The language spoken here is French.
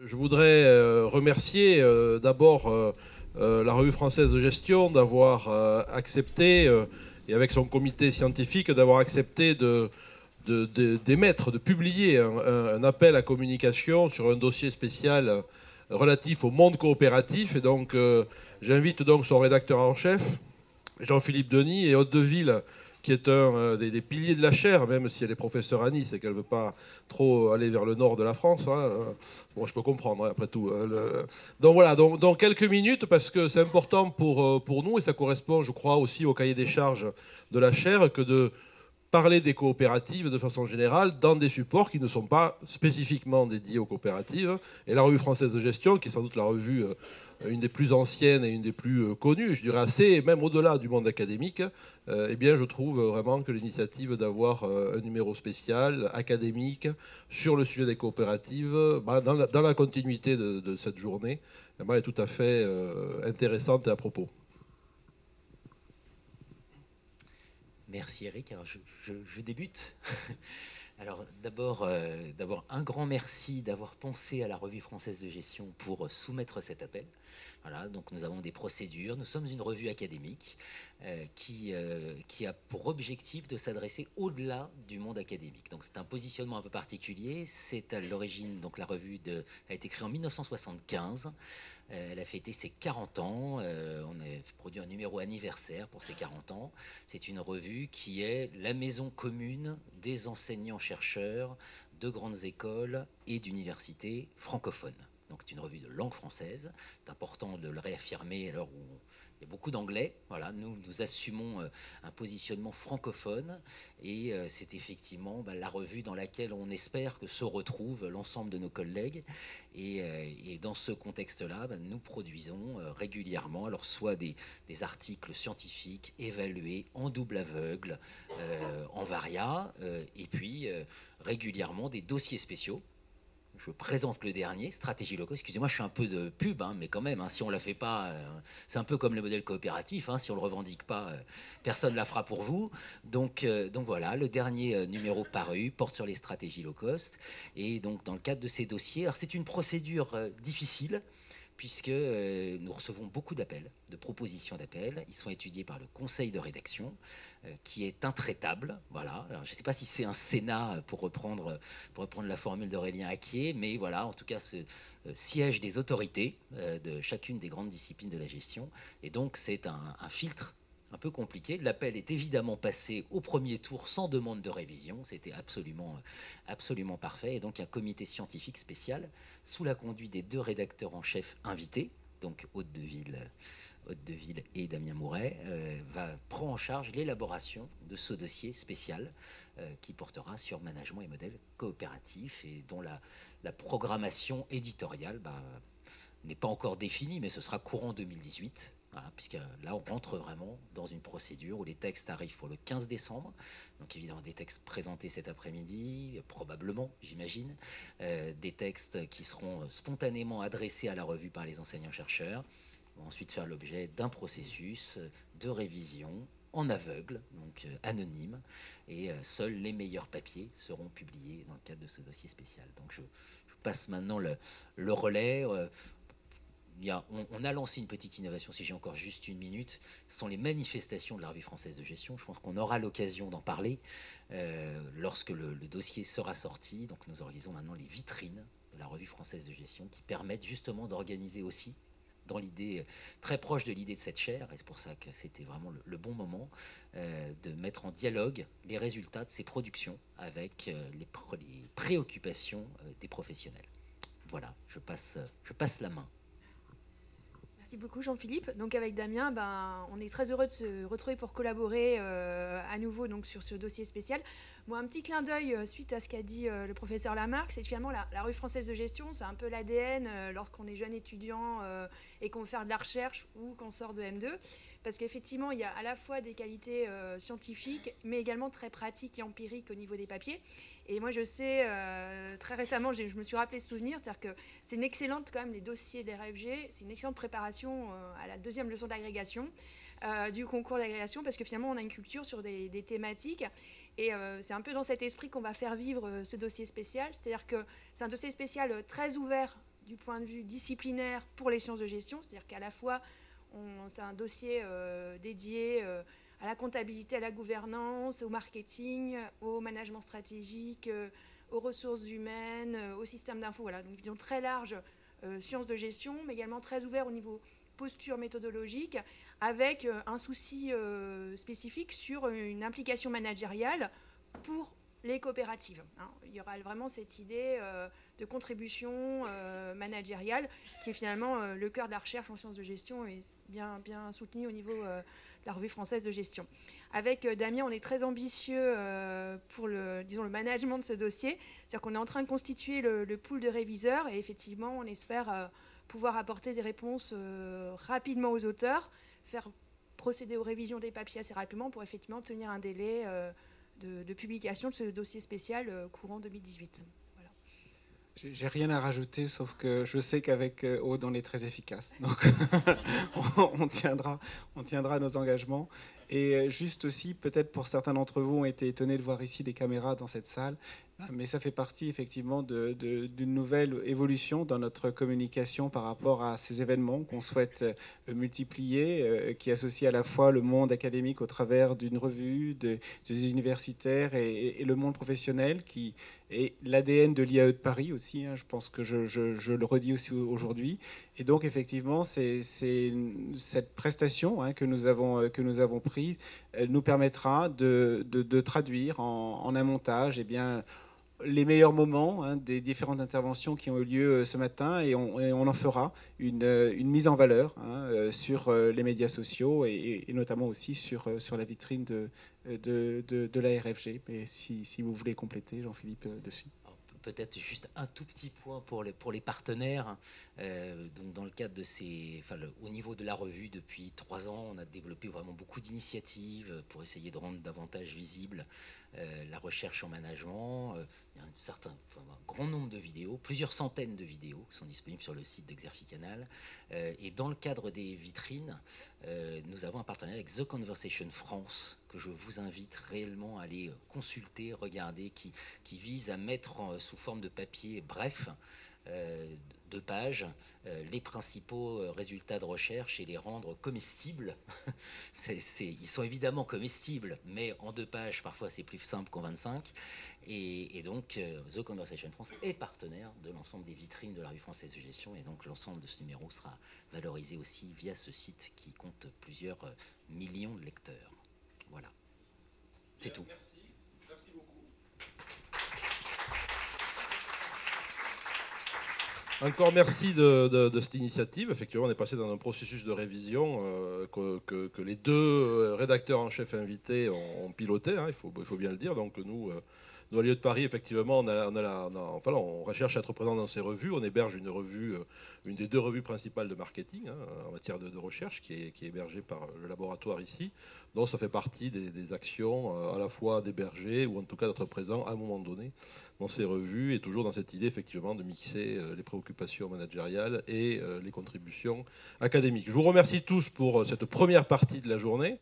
Je voudrais remercier d'abord la Revue française de gestion d'avoir accepté, et avec son comité scientifique, d'avoir accepté d'émettre, de publier un appel à communication sur un dossier spécial relatif au monde coopératif. Et donc, j'invite donc son rédacteur en chef, Jean-Philippe Denis, et Haute-de-Ville, qui est un des piliers de la chaire, même si elle est professeure à Nice et qu'elle ne veut pas trop aller vers le nord de la France. Hein. Bon, je peux comprendre, hein, après tout. Donc voilà, dans quelques minutes, parce que c'est important pour nous, et ça correspond, je crois, aussi au cahier des charges de la chaire, que de parler des coopératives de façon générale dans des supports qui ne sont pas spécifiquement dédiés aux coopératives. Et la revue française de gestion, qui est sans doute la revue une des plus anciennes et une des plus connues, je dirais assez, même au-delà du monde académique, eh bien, je trouve vraiment que l'initiative d'avoir un numéro spécial académique sur le sujet des coopératives, dans la continuité de cette journée, eh ben, est tout à fait intéressante et à propos. Merci Eric. Alors je débute. Alors d'abord, un grand merci d'avoir pensé à la Revue française de gestion pour soumettre cet appel. Voilà, donc nous avons des procédures. Nous sommes une revue académique qui a pour objectif de s'adresser au-delà du monde académique. Donc c'est un positionnement un peu particulier. C'est à l'origine, donc la revue a été créée en 1975. Elle a fêté ses 40 ans. On a produit un numéro anniversaire pour ses 40 ans. C'est une revue qui est la maison commune des enseignants-chercheurs de grandes écoles et d'universités francophones. Donc c'est une revue de langue française. C'est important de le réaffirmer à l'heure où il y a beaucoup d'anglais. Voilà, nous assumons un positionnement francophone et c'est effectivement la revue dans laquelle on espère que se retrouvent l'ensemble de nos collègues. Et dans ce contexte-là, nous produisons régulièrement, alors soit des articles scientifiques évalués en double aveugle, en varia, et puis régulièrement des dossiers spéciaux. Je présente le dernier, stratégie locaux. Excusez-moi, je suis un peu de pub, hein, mais quand même, hein, si on ne la fait pas, c'est un peu comme le modèle coopératif. Hein, si on ne le revendique pas, personne ne la fera pour vous. Donc voilà, le dernier numéro paru porte sur les stratégies low cost. Et donc, dans le cadre de ces dossiers, alors c'est une procédure difficile puisque nous recevons beaucoup d'appels, de propositions d'appels. Ils sont étudiés par le conseil de rédaction, qui est intraitable. Voilà. Alors, je ne sais pas si c'est un Sénat, pour reprendre la formule d'Aurélien Acquier, mais voilà, en tout cas, ce siège des autorités de chacune des grandes disciplines de la gestion. Et donc, c'est un filtre un peu compliqué. L'appel est évidemment passé au premier tour sans demande de révision. C'était absolument parfait. Et donc un comité scientifique spécial sous la conduite des deux rédacteurs en chef invités, donc Haute-de-Ville et Damien Mouret, prend en charge l'élaboration de ce dossier spécial qui portera sur management et modèles coopératifs et dont la programmation éditoriale n'est pas encore définie, mais ce sera courant 2018. Voilà, puisque là, on rentre vraiment dans une procédure où les textes arrivent pour le 15 décembre. Donc, évidemment, des textes présentés cet après-midi, probablement, j'imagine. Des textes qui seront spontanément adressés à la revue par les enseignants-chercheurs. Vont ensuite faire l'objet d'un processus de révision en aveugle, donc anonyme. Et seuls les meilleurs papiers seront publiés dans le cadre de ce dossier spécial. Donc, je passe maintenant le relais. On a lancé une petite innovation, si j'ai encore juste une minute, ce sont les manifestations de la Revue française de gestion. Je pense qu'on aura l'occasion d'en parler lorsque le dossier sera sorti. Donc nous organisons maintenant les vitrines de la Revue française de gestion qui permettent justement d'organiser aussi, dans l'idée très proche de l'idée de cette chaire, et c'est pour ça que c'était vraiment le bon moment, de mettre en dialogue les résultats de ces productions avec les préoccupations des professionnels. Voilà, je passe la main. Merci beaucoup Jean-Philippe. Donc avec Damien, on est très heureux de se retrouver pour collaborer à nouveau donc, sur ce dossier spécial. Moi, un petit clin d'œil suite à ce qu'a dit le professeur Lamarck, c'est finalement la revue française de gestion, c'est un peu l'ADN lorsqu'on est jeune étudiant et qu'on veut faire de la recherche ou qu'on sort de M2. Parce qu'effectivement, il y a à la fois des qualités scientifiques, mais également très pratiques et empiriques au niveau des papiers. Et moi, je sais, très récemment, je me suis rappelé ce souvenir, c'est-à-dire que c'est une excellente, quand même, les dossiers de l'RFG, c'est une excellente préparation à la deuxième leçon d'agrégation, du concours d'agrégation, parce que finalement, on a une culture sur des thématiques. Et c'est un peu dans cet esprit qu'on va faire vivre ce dossier spécial, c'est-à-dire que c'est un dossier spécial très ouvert du point de vue disciplinaire pour les sciences de gestion, c'est-à-dire qu'à la fois, c'est un dossier dédié à la comptabilité, à la gouvernance, au marketing, au management stratégique, aux ressources humaines, au système d'info. Voilà, donc vision très large, sciences de gestion, mais également très ouvert au niveau posture méthodologique, avec un souci spécifique sur une implication managériale pour les coopératives. Hein. Il y aura vraiment cette idée de contribution managériale qui est finalement le cœur de la recherche en sciences de gestion et bien soutenu au niveau de la revue française de gestion. Avec Damien, on est très ambitieux pour le management de ce dossier. C'est-à-dire qu'on est en train de constituer le pool de réviseurs et effectivement, on espère pouvoir apporter des réponses rapidement aux auteurs, faire procéder aux révisions des papiers assez rapidement pour effectivement tenir un délai de publication de ce dossier spécial courant 2018. Voilà. J'ai rien à rajouter, sauf que je sais qu'avec Aude, on est très efficace. Donc, on tiendra nos engagements. Et juste aussi, peut-être pour certains d'entre vous ont été étonnés de voir ici des caméras dans cette salle, mais ça fait partie effectivement d'une nouvelle évolution dans notre communication par rapport à ces événements qu'on souhaite multiplier, qui associent à la fois le monde académique au travers d'une revue, des universitaires et le monde professionnel, qui est l'ADN de l'IAE de Paris aussi, hein, je pense que je le redis aussi aujourd'hui. Et donc effectivement, c'est cette prestation hein, que nous avons prise nous permettra de traduire en un montage les meilleurs moments hein, des différentes interventions qui ont eu lieu ce matin et on en fera une mise en valeur hein, sur les médias sociaux et notamment aussi sur la vitrine de la RFG. Mais si vous voulez compléter, Jean-Philippe, dessus. Peut-être juste un tout petit point pour les partenaires. Donc dans le cadre de au niveau de la revue, depuis 3 ans, on a développé vraiment beaucoup d'initiatives pour essayer de rendre davantage visible la recherche en management. Il y a un grand nombre de vidéos, plusieurs centaines de vidéos qui sont disponibles sur le site d'Exerficanal. Et dans le cadre des vitrines, nous avons un partenariat avec The Conversation France, que je vous invite réellement à aller consulter, regarder, qui vise à mettre sous forme de papier bref, 2 pages, les principaux résultats de recherche et les rendre comestibles. Ils sont évidemment comestibles, mais en 2 pages, parfois c'est plus simple qu'en 25. Et donc, The Conversation France est partenaire de l'ensemble des vitrines de la revue française de gestion, et donc l'ensemble de ce numéro sera valorisé aussi via ce site qui compte plusieurs millions de lecteurs. Voilà. C'est tout. Merci beaucoup. Encore merci de cette initiative. Effectivement, on est passé dans un processus de révision que les 2 rédacteurs en chef invités ont piloté, hein, il faut bien le dire. Donc nous à l'IAE de Paris, effectivement, on recherche à être présent dans ces revues. On héberge une revue, une des 2 revues principales de marketing hein, en matière de recherche, qui est hébergée par le laboratoire ici. Donc ça fait partie des actions à la fois d'héberger ou en tout cas d'être présent à un moment donné dans ces revues, et toujours dans cette idée effectivement de mixer les préoccupations managériales et les contributions académiques. Je vous remercie tous pour cette première partie de la journée.